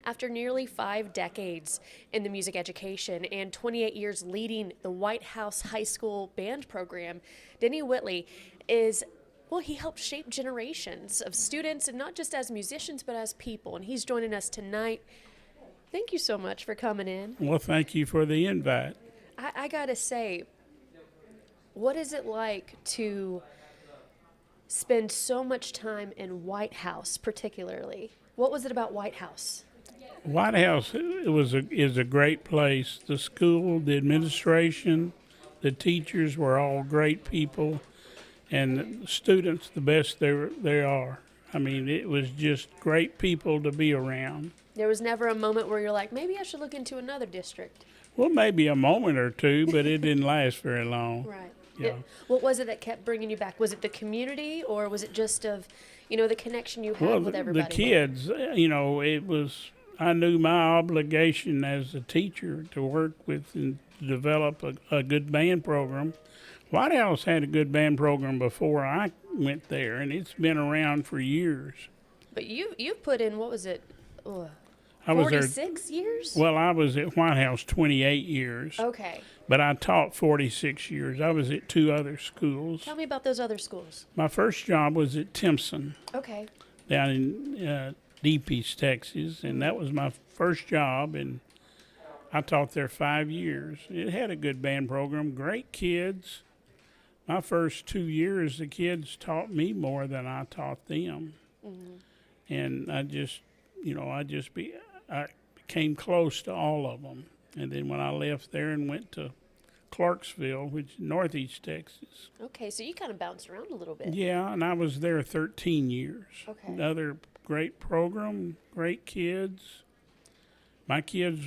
After nearly 5 decades in the music education and 28 years leading the Whitehouse High School band program, Denny Whitley is, well, he helped shape generations of students, and not just as musicians, but as people. And he's joining us tonight. Thank you so much for coming in. Well, thank you for the invite. I gotta say, what is it like to spend so much time in Whitehouse, particularly? What was it about Whitehouse? Whitehouse is a great place. The school, the administration, the teachers were all great people, and the students the best they are. I mean, it was just great people to be around. There was never a moment where you're like, maybe I should look into another district. Well, maybe a moment or two, but it didn't last very long. Right. Yeah. What was it that kept bringing you back? Was it the community, or was it just of, the connection you had with everybody? The kids, it was. I knew my obligation as a teacher to work with and develop a good band program. Whitehouse had a good band program before I went there, and it's been around for years. But you've put in, what was it? I was there 46 years? Well, I was at Whitehouse 28 years. Okay. But I taught 46 years. I was at 2 other schools. Tell me about those other schools. My first job was at Timpson. Okay. Down in Deep East, Texas, and that was my first job, and I taught there 5 years. It had a good band program, great kids. My first 2 years, the kids taught me more than I taught them. Mm-hmm. And I became close to all of them. And then when I left there and went to Clarksville, which is northeast Texas. Okay, so you kind of bounced around a little bit. Yeah, and I was there 13 years. Okay. Another great program, great kids. My kids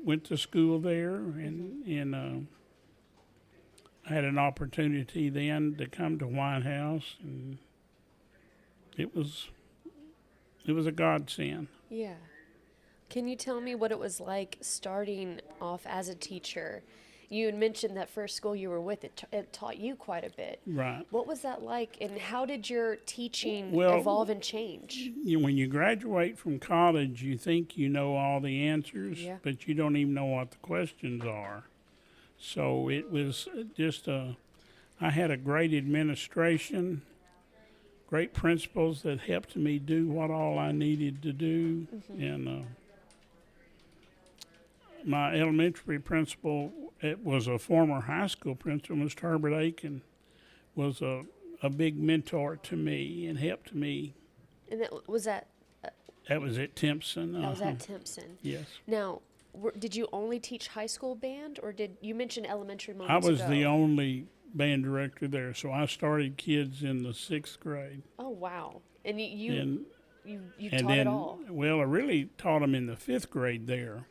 went to school there, and I had an opportunity then to come to Whitehouse, and it was a godsend. Yeah. Can you tell me what it was like starting off as a teacher? You had mentioned that first school you were with, it taught you quite a bit. Right. What was that like, and how did your teaching evolve and change? When you graduate from college, you think you know all the answers, but you don't even know what the questions are. So it was just I had a great administration, great principals that helped me do what all I needed to do. Mm-hmm. And my elementary principal, it was a former high school principal, Mr. Herbert Aiken, was a big mentor to me and helped me. And that was at Timpson. That was at Timpson. Yes. Now, did you only teach high school band, or did you mention elementary moments I was ago? the only band director there, so I started kids in the 6th grade. Oh, wow. And you and taught then, it all? Well, I really taught them in the 5th grade there.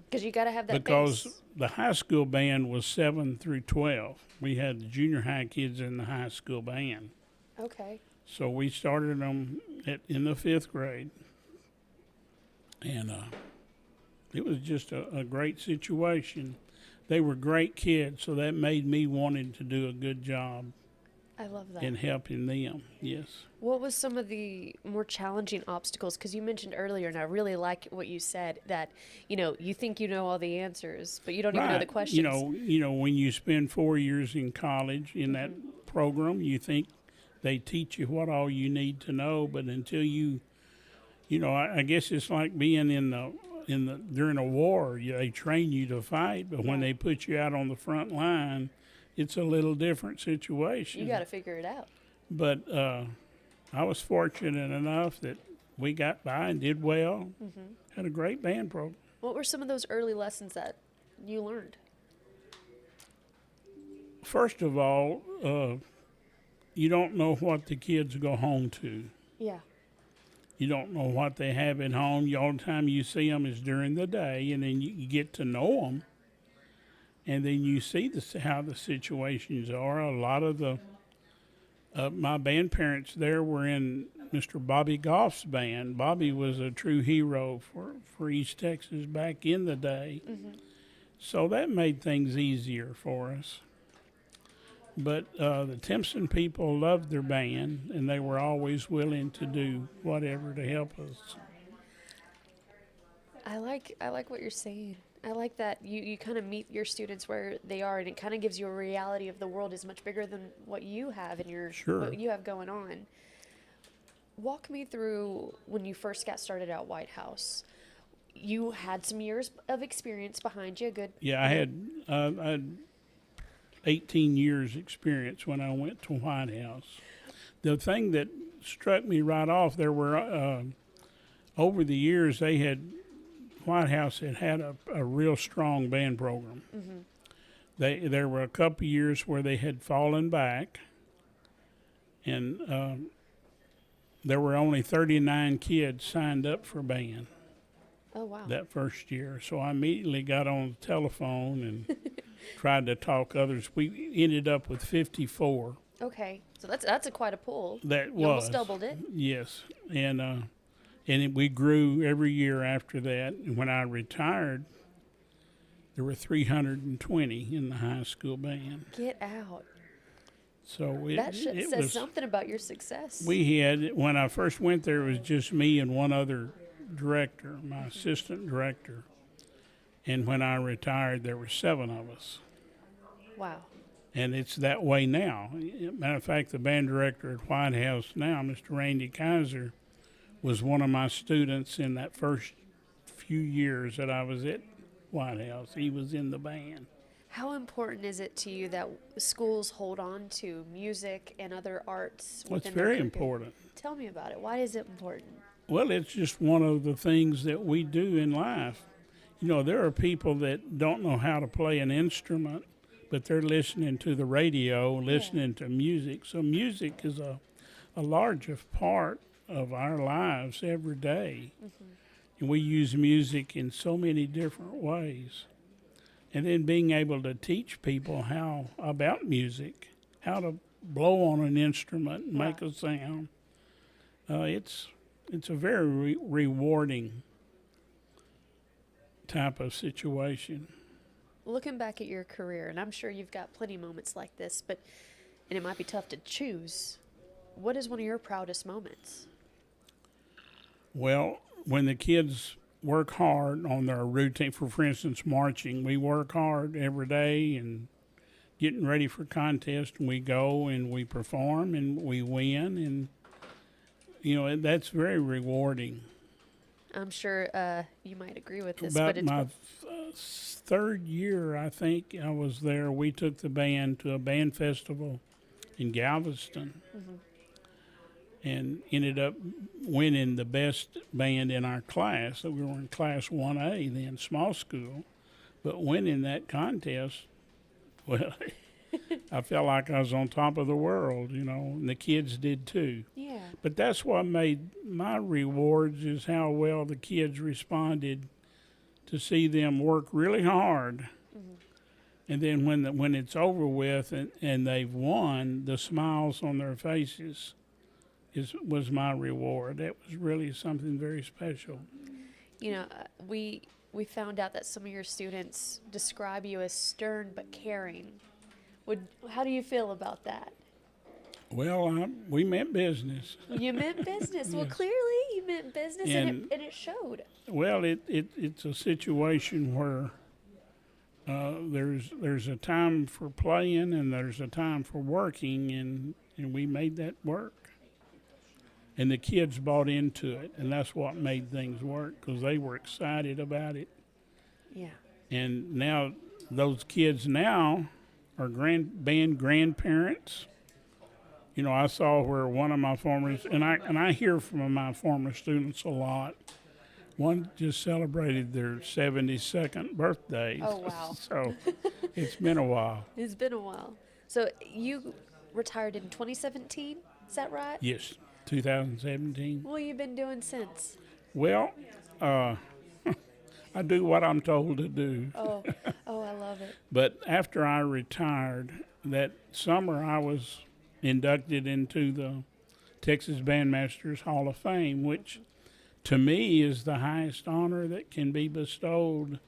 Because you got to have that because base. The high school band was 7 through 12. We had the junior high kids in the high school band. Okay. So we started them in the 5th grade. And it was just a great situation. They were great kids, so that made me wanting to do a good job. I love that. In helping them, yes. What was some of the more challenging obstacles? Because you mentioned earlier, and I really like what you said, that, you think you know all the answers, but you don't even know the questions. When you spend 4 years in college in that program, you think they teach you what all you need to know, but until I guess it's like being during a war. They train you to fight, but when they put you out on the front line, it's a little different situation. You got to figure it out. But I was fortunate enough that we got by and did well. Mm-hmm. Had a great band program. What were some of those early lessons that you learned? First of all, you don't know what the kids go home to. Yeah. You don't know what they have at home. All the time you see them is during the day, and then you get to know them. And then you see how the situations are. A lot of my band parents there were in Mr. Bobby Goff's band. Bobby was a true hero for East Texas back in the day. Mm-hmm. So that made things easier for us. But the Timpson people loved their band, and they were always willing to do whatever to help us. I I like what you're saying. I like that you kind of meet your students where they are, and it kind of gives you a reality of the world is much bigger than what you have in your Sure. what you have going on. Walk me through when you first got started at Whitehouse. You had some years of experience behind you, good. Yeah, I had 18 years experience when I went to Whitehouse. The thing that struck me right off, there were over the years Whitehouse had a real strong band program. There were a couple years where they had fallen back, and there were only 39 kids signed up for band. Oh, wow. That first year. So I immediately got on the telephone and tried to talk others. We ended up with 54. Okay, so that's quite a pull. That You was almost doubled it. Yes, and we grew every year after that. And when I retired, there were 320 in the high school band. Get out. So That it says was something about your success. We had, when I first went there, it was just me and one other director, my assistant director. And when I retired, there were 7 of us. Wow. And it's that way now. Matter of fact, the band director at Whitehouse now, Mr. Randy Kaiser, was one of my students in that first few years that I was at Whitehouse. He was in the band. How important is it to you that schools hold on to music and other arts? Well, it's within their very curriculum? important. Tell me about it. Why is it important? Well, it's just one of the things that we do in life. You know, there are people that don't know how to play an instrument, but they're listening to the radio, listening to music. So music is a large part of our lives every day. And we use music in so many different ways. And then being able to teach people how about music, how to blow on an instrument and make a sound. It's a very rewarding type of situation. Looking back at your career, and I'm sure you've got plenty of moments like this, and it might be tough to choose. What is one of your proudest moments? Well, when the kids work hard on their routine, for instance, marching, we work hard every day and getting ready for contests, and we go and we perform and we win, and you know, that's very rewarding. I'm sure you might agree with this. About but it's my third year, I think I was there, we took the band to a band festival in Galveston and ended up winning the best band in our class. So we were in class 1A then, small school, but winning that contest, well, I felt like I was on top of the world, you know, and the kids did too. Yeah. But that's what made my rewards, is how well the kids responded to see them work really hard. And then when it's over with and they've won, the smiles on their faces was my reward. That was really something very special. You know, we found out that some of your students describe you as stern but caring. How do you feel about that? Well, we meant business. You meant business. Well, Yes. clearly you meant business, and it showed. Well, it's a situation where there's a time for playing and there's a time for working, and we made that work. And the kids bought into it, and that's what made things work, because they were excited about it. Yeah. And now those kids now are band grandparents. You know, I saw where one of my former, and I hear from my former students a lot. One just celebrated their 72nd birthday. Oh, wow. So it's been a while. It's been a while. So you retired in 2017, is that right? Yes, 2017. What have you been doing since? Well, I do what I'm told to do. Oh, I love it. But after I retired, that summer I was inducted into the Texas Bandmasters Hall of Fame, which to me is the highest honor that can be bestowed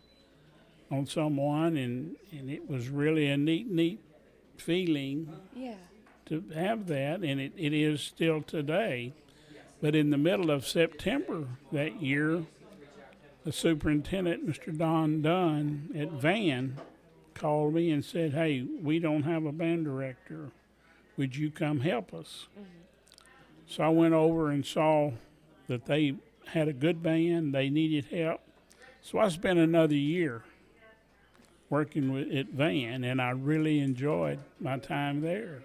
on someone, and it was really a neat feeling Yeah. to have that, and it is still today. But in the middle of September that year, the superintendent, Mr. Don Dunn at Van, called me and said, "Hey, we don't have a band director. Would you come help us?" So I went over and saw that they had a good band. They needed help. So I spent another year working at Van, and I really enjoyed my time there.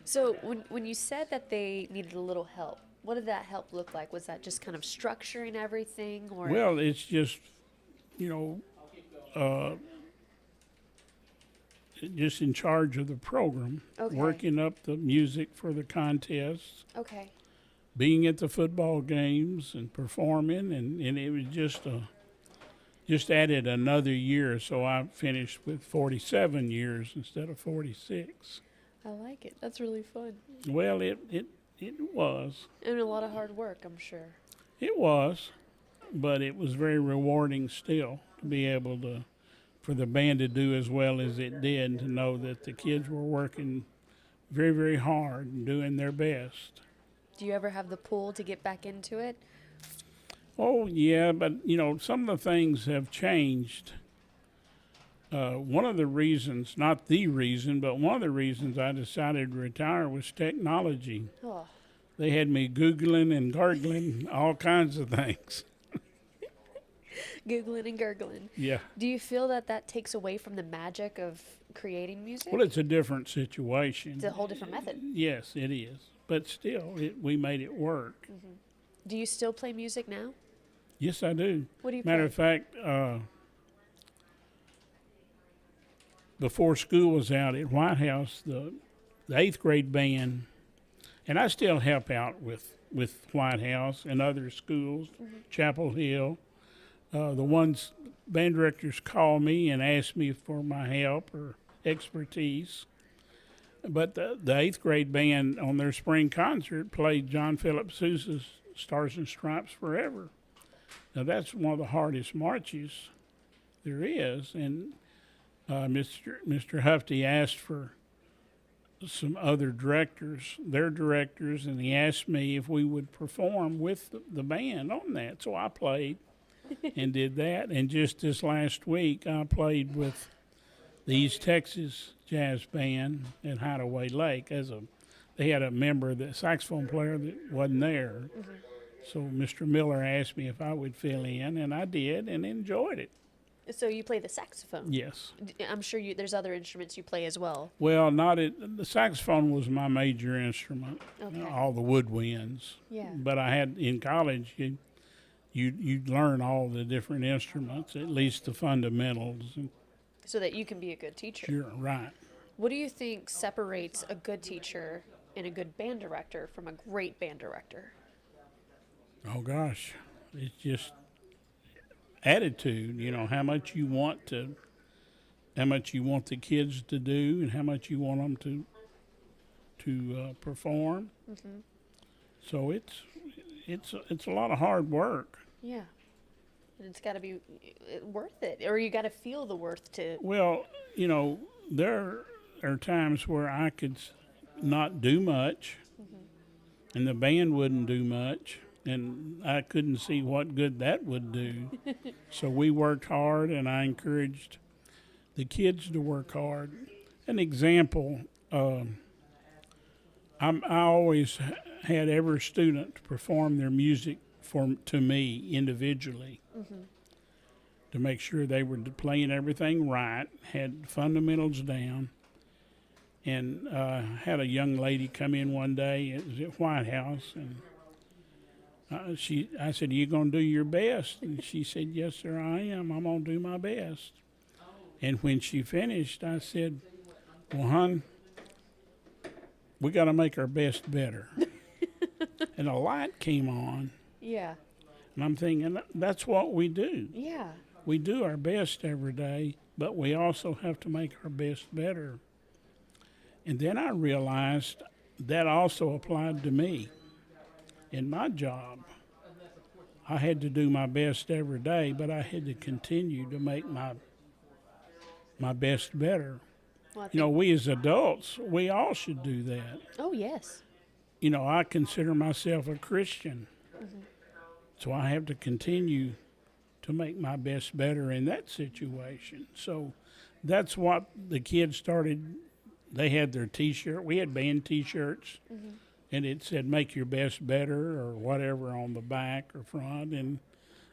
So when you said that they needed a little help, what did that help look like? Was that just kind of structuring everything, or? Well, it's just, you know, just in charge of the program, Okay. working up the music for the contests, Okay. being at the football games and performing, and it was just added another year, so I finished with 47 years instead of 46. I like it. That's really fun. Well, it was. And a lot of hard work, I'm sure. It was, but it was very rewarding still to be able to, for the band to do as well as it did, to know that the kids were working very, very hard and doing their best. Do you ever have the pull to get back into it? Oh, yeah, but, you know, some of the things have changed. One of the reasons, not the reason, but one of the reasons I decided to retire was technology. Oh, They had me Googling and gargling all kinds of things. Googling and gurgling. Yeah. Do you feel that that takes away from the magic of creating music? Well, it's a different situation. It's a whole different method. Yes, it is. But still, we made it work. Do you still play music now? Yes, I do. What do you Matter play? of fact, before school was out at Whitehouse, the 8th grade band, and I still help out with Whitehouse and other schools, Chapel Hill. The ones band directors call me and ask me for my help or expertise. But the 8th grade band on their spring concert played John Philip Sousa's Stars and Stripes Forever. Now that's one of the hardest marches there is, and Mr. Hufty asked for some other directors, their directors, and he asked me if we would perform with the band on that. So I played and did that. And just this last week, I played with the East Texas Jazz Band at Hideaway Lake. They had a member, the saxophone player, that wasn't there. So Mr. Miller asked me if I would fill in, and I did, and enjoyed it. So you play the saxophone? Yes. I'm sure there's other instruments you play as well. Well, the saxophone was my major instrument. Okay. All the woodwinds. Yeah. But I had in college, you learn all the different instruments, at least the fundamentals. So that you can be a good teacher. Sure, right. What do you think separates a good teacher and a good band director from a great band director? Oh gosh, it's just attitude. You know, how much you want the kids to do, and how much you want them to perform. So it's a lot of hard work. Yeah. And it's got to be worth it, or you got to feel the worth to. Well, you know, there are times where I could not do much, and the band wouldn't do much, and I couldn't see what good that would do. So we worked hard, and I encouraged the kids to work hard. An example, I always had every student perform their music to me individually to make sure they were playing everything right, had fundamentals down. And had a young lady come in one day. It was at Whitehouse, and I said, "Are you going to do your best?" And she said, "Yes, sir, I am. I'm going to do my best." And when she finished, I said, "Well, hon, we got to make our best better." And a light came on, Yeah. and I'm thinking, that's what we do. Yeah. We do our best every day, but we also have to make our best better. And then I realized that also applied to me in my job. I had to do my best every day, but I had to continue to make my best better. Well, You know, we as adults, we all should do that. oh, yes. You know, I consider myself a Christian, so I have to continue to make my best better in that situation. So that's what the kids started. They had their T-shirt. We had band T-shirts, and it said "Make your best better" or whatever on the back or front, and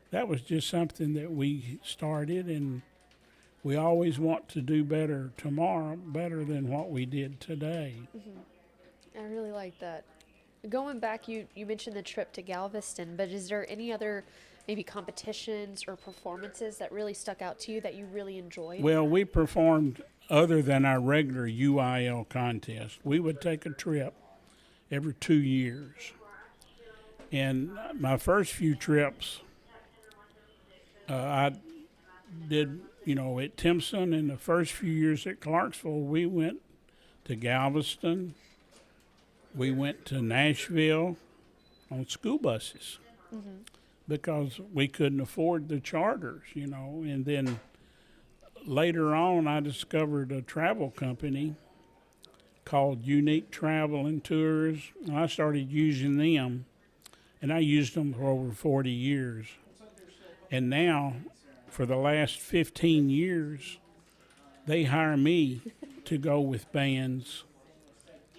that was just something that we started, and we always want to do better tomorrow, better than what we did today. I really like that. Going back, you mentioned the trip to Galveston, but is there any other maybe competitions or performances that really stuck out to you that you really enjoyed? Well, we performed other than our regular UIL contest. We would take a trip every 2 years. And my first few trips, I did, at Timpson, and the first few years at Clarksville, we went to Galveston. We went to Nashville on school buses because we couldn't afford the charters, And then later on, I discovered a travel company called Unique Travel and Tours, and I started using them, and I used them for over 40 years. And now, for the last 15 years, they hire me to go with bands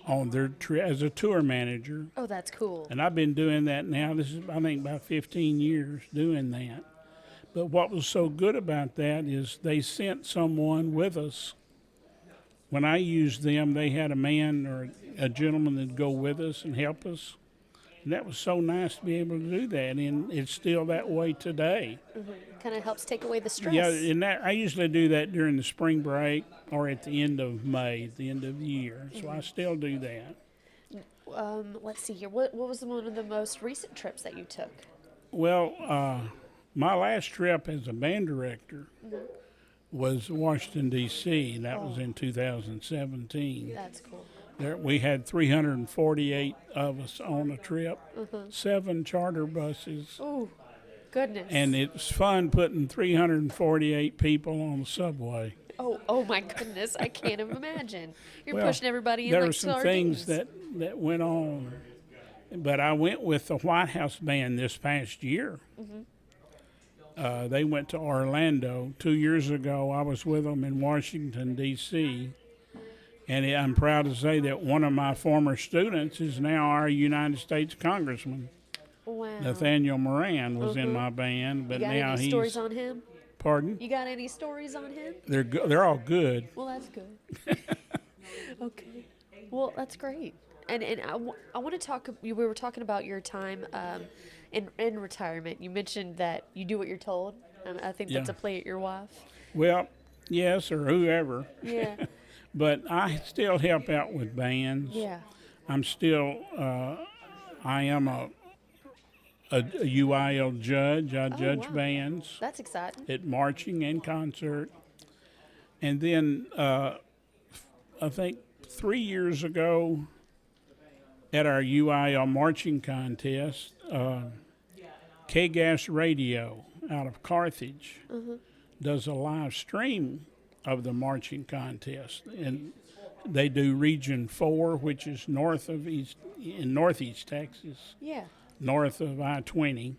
on their as a tour manager. Oh, that's cool. And I've been doing that now. This is, I think, about 15 years doing that. But what was so good about that is they sent someone with us. When I used them, they had a man or a gentleman that'd go with us and help us. And that was so nice to be able to do that, and it's still that way today. Kind of helps take away the stress. Yeah, and I usually do that during the spring break or at the end of May, at the end of the year. So I still do that. Let's see here. What was one of the most recent trips that you took? Well, my last trip as a band director was Washington, D.C. That was in 2017. That's cool. There, we had 348 of us on a trip, 7 charter buses. Oh, goodness. And it's fun putting 348 people on the subway. Oh my goodness. I can't even imagine. You're Well, pushing everybody in there like were some sardines. things that went on. But I went with the Whitehouse band this past year. They went to Orlando. 2 years ago, I was with them in Washington, D.C., and I'm proud to say that one of my former students is now our United States Congressman. Wow. Nathaniel Moran was in my band, but You got now any he's. stories on him? Pardon? You got any stories on him? They're all good. Well, that's good. Okay. Well, that's great. And I want to talk. We were talking about your time in retirement. You mentioned that you do what you're told. I think that's a play at your wife. Well, yes, or whoever. Yeah. But I still help out with bands. Yeah. I'm still. I am a UIL judge. I judge wow. bands That's exciting. at marching and concert. And then I think 3 years ago at our UIL marching contest, K-Gas Radio out of Carthage does a live stream of the marching contest. And they do Region 4, which is northeast Texas. Yeah. North of I-20,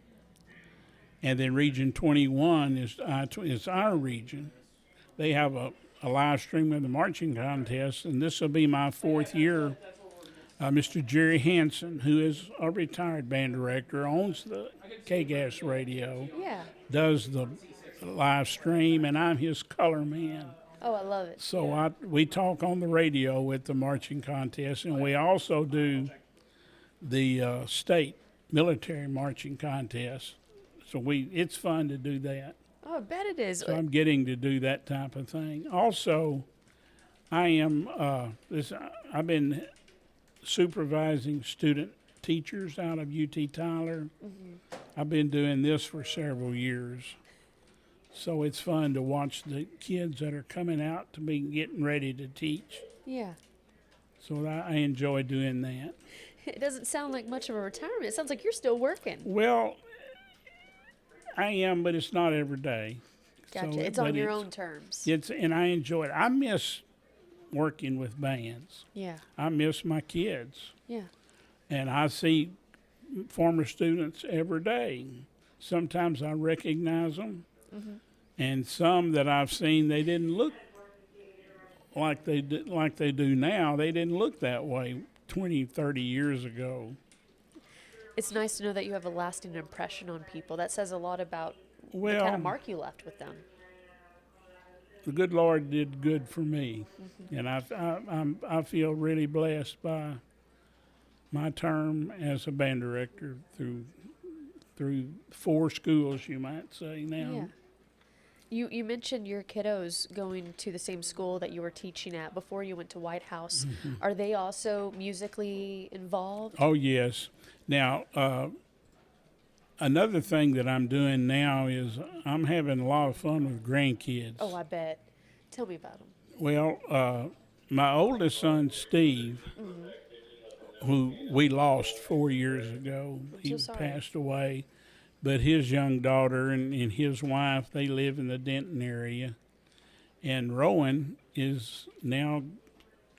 and then Region 21 is our region. They have a live stream of the marching contest, and this will be my 4th year. Mr. Jerry Hansen, who is a retired band director, owns the K-Gas Radio, Yeah. does the live stream, and I'm his color man. Oh, I love it. So we talk on the radio with the marching contest, and we also do the state military marching contest. So it's fun to do that. Oh, I bet it is. So I'm getting to do that type of thing. Also, I am I've been supervising student teachers out of UT Tyler. I've been doing this for several years. So it's fun to watch the kids that are coming out to be getting ready to teach. Yeah. So I enjoy doing that. It doesn't sound like much of a retirement. It sounds like you're still working. Well, I am, but it's not every day. Gotcha. So, It's on your own terms. And I enjoy it. I miss working with bands. Yeah. I miss my kids. Yeah. And I see former students every day. sometimes I recognize them, and some that I've seen, they didn't look like they do now. They didn't look that way 20, 30 years ago. It's nice to know that you have a lasting impression on people. That says a lot about the kind Well, of mark you left with them. the good Lord did good for me, and I feel really blessed by my term as a band director through 4 schools, you might say now. Yeah. You mentioned your kiddos going to the same school that you were teaching at before you went to Whitehouse. Are they also musically involved? Oh yes. Now another thing that I'm doing now is I'm having a lot of fun with grandkids. Oh, I bet. Tell me about them. Well, my oldest son Steve, who we lost 4 years ago, he so sorry. passed away. But his young daughter and his wife, they live in the Denton area. And Rowan is now,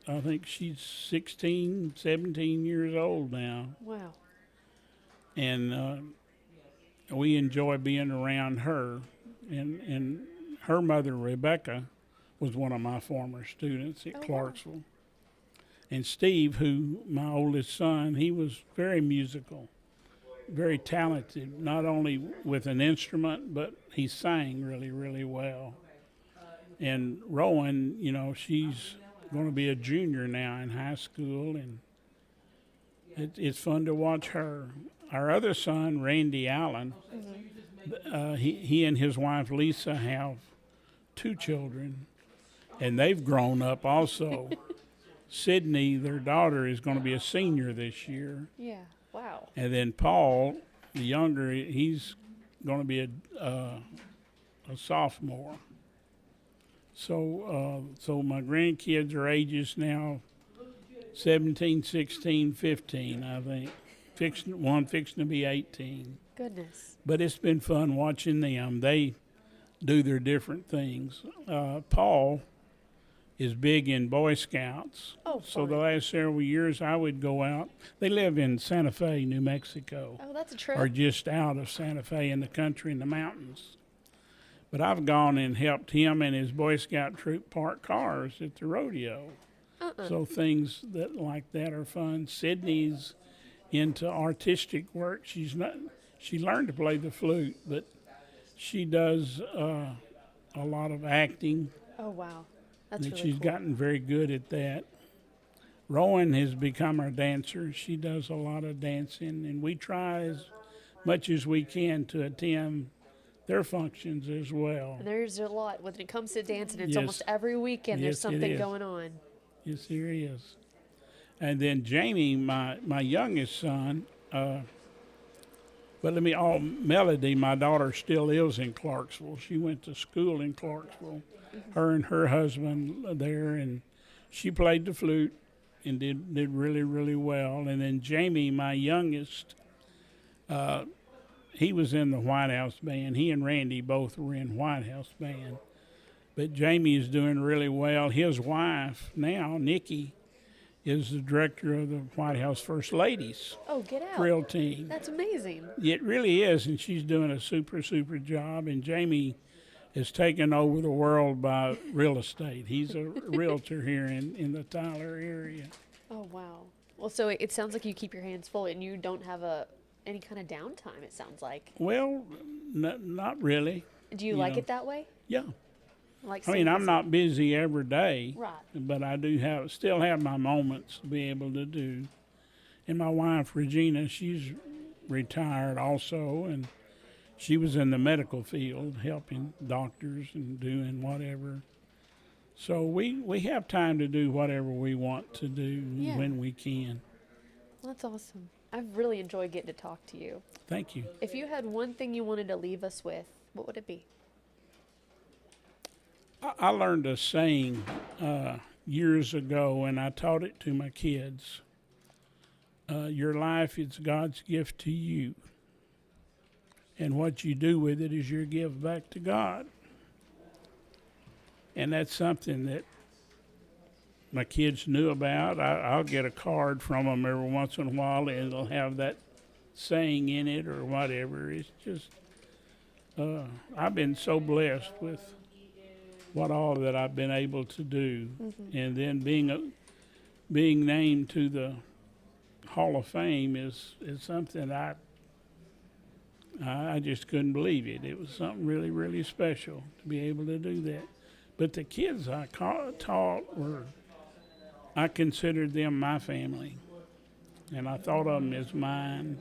I think she's 16, 17 years old now. Wow. And we enjoy being around her. And her mother, Rebecca, was one of my former students at Clarksville. Wow. And Steve, who, my oldest son, he was very musical. Very talented, not only with an instrument, but he sang really, really well. And Rowan, she's going to be a junior now in high school, and it's fun to watch her. Our other son, Randy Allen, he and his wife Lisa have 2 children, and they've grown up also. Sydney, their daughter, is going to be a senior this year. Yeah. Wow. And then Paul, the younger, he's going to be a sophomore. So my grandkids are ages now 17, 16, 15, I think. One fixing to be 18. Goodness. But it's been fun watching them. They do their different things. Paul is big in Boy Scouts. Oh, so fun. the last several years I would go out. They live in Santa Fe, New Mexico. Oh, that's a trip. Or just out of Santa Fe in the country in the mountains. But I've gone and helped him and his Boy Scout troop park cars at the rodeo. So things like that are fun. Sydney's into artistic work. She learned to play the flute, but she does a lot of acting. Oh, wow. That's really She's cool. gotten very good at that. Rowan has become our dancer. She does a lot of dancing, and we try as much as we can to attend their functions as well. And there's a lot. When it comes to dancing, it's Yes. almost every weekend there's Yes, it something is. going on. Yes, there is. And then Jamie, my youngest son, Melody, my daughter, still lives in Clarksville. She went to school in Clarksville. Her and her husband there, and she played the flute and did really, really well. And then Jamie, my youngest, he was in the Whitehouse band. He and Randy both were in Whitehouse band. But Jamie is doing really well. His wife now, Nikki, is the director of the Whitehouse First Ladies Oh, get out. drill team. That's amazing. It really is, and she's doing a super, super job. And Jamie has taken over the world by real estate. He's a realtor here in the Tyler area. Oh, wow. Well, so it sounds like you keep your hands full and you don't have any kind of downtime, it sounds like. Well, not really. Do you like it that way? Yeah. Like I mean, I'm busy? not busy every day, Right. but I do still have my moments to be able to do. And my wife, Regina, she's retired also, and she was in the medical field helping doctors and doing whatever. So we have time to do whatever we want to do when we can. Well, that's awesome. I've really enjoyed getting to talk to you. Thank you. If you had one thing you wanted to leave us with, what would it be? I learned a saying years ago, and I taught it to my kids. Your life is God's gift to you, and what you do with it is your gift back to God. And that's something that my kids knew about. I'll get a card from them every once in a while, and it'll have that saying in it or whatever. It's just I've been so blessed with what all that I've been able to do, and then being named to the Hall of Fame is something I just couldn't believe it. It was something really, really special to be able to do that. But the kids I taught I considered them my family, and I thought of them as mine,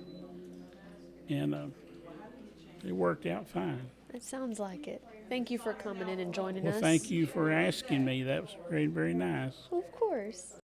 and it worked out fine. It sounds like it. Thank you for coming in and joining Well, us. thank you for asking me. That was very, very nice. Of course.